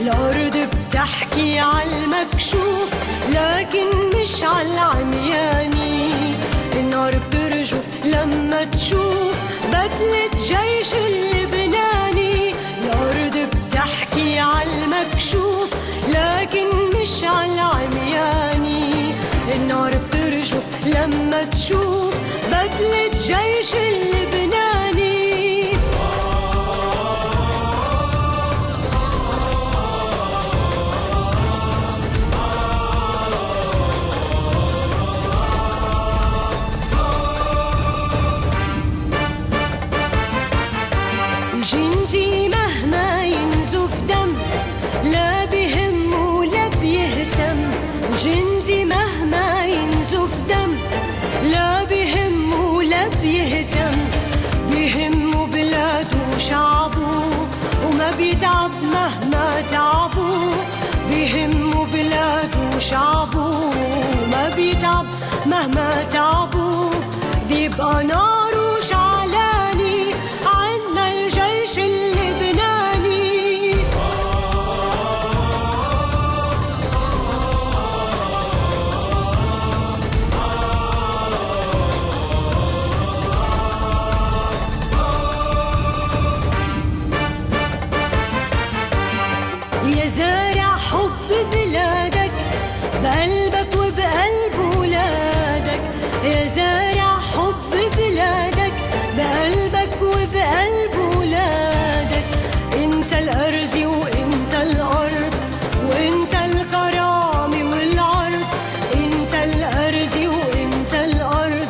الأرض بتحكي عالمكشوف لكن مش عالعمياني. النار بترجف لما تشوف بدلة جيش اللبناني. الأرض بتحكي عالمكشوف لكن مش عالعمياني. النار بترجف لما تشوف بدلة جيش اللبناني. جندي مهما ينزف دم لا بيهم ولا بيهتم. جندي مهما ينزف دم لا بيهم ولا بيهتم. بيهمه بلاده وشعبه وما بيتعب مهما تعبوا. بيهمه بلاده وشعبه وما بيتعب مهما تعبوا. بيبقى ناره شعلاني عنا الجيش اللبناني. يا زارع حب بلادك بقلبك وبقلب ولادك. يا زارع حب بلادك بقلبك وبقلب ولادك. انت الأرز وانت الأرض وانت الكرامة والعرض. انت الأرز وانت الأرض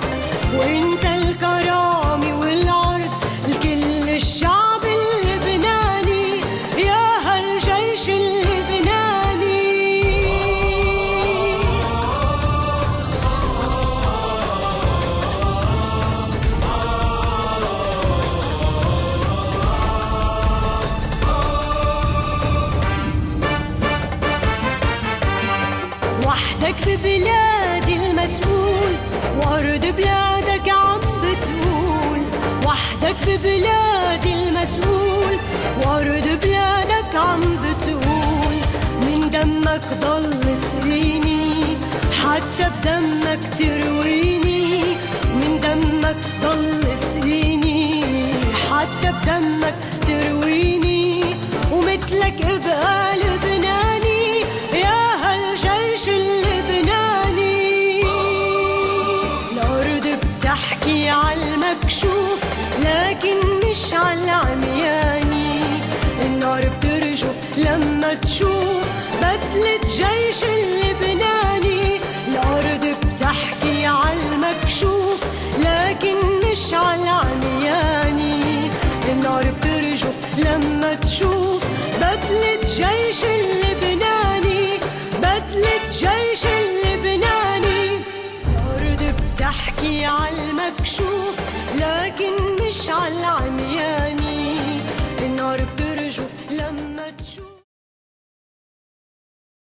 وانت الكرامة والعرض لكل الشعب اللبناني يا هالجيش اللبناني. وحدك ببلادي المسؤول وأرض بلادك عم بتقول. وحدك ببلادي المسؤول وأرض بلادك عم بتقول. من دمك ضل سقيني حتى بدمك ترويني. من دمك ضل سقيني حتى بدمك ترويني. ومثلك ابقى لبناني يا هالجيش اللبناني. الأرض بتحكي عالمكشوف لكن مش عالعمياني. النار بترجف لما تشوف بدلة جيش اللبناني. الأرض بتحكي عالمكشوف لكن مش عالعمياني. النار بترجف لما تشوف بدلة جيش اللبناني. بدلة جيش اللبناني. الأرض بتحكي عالمكشوف لكن مش عالعمياني. النار بترجف لما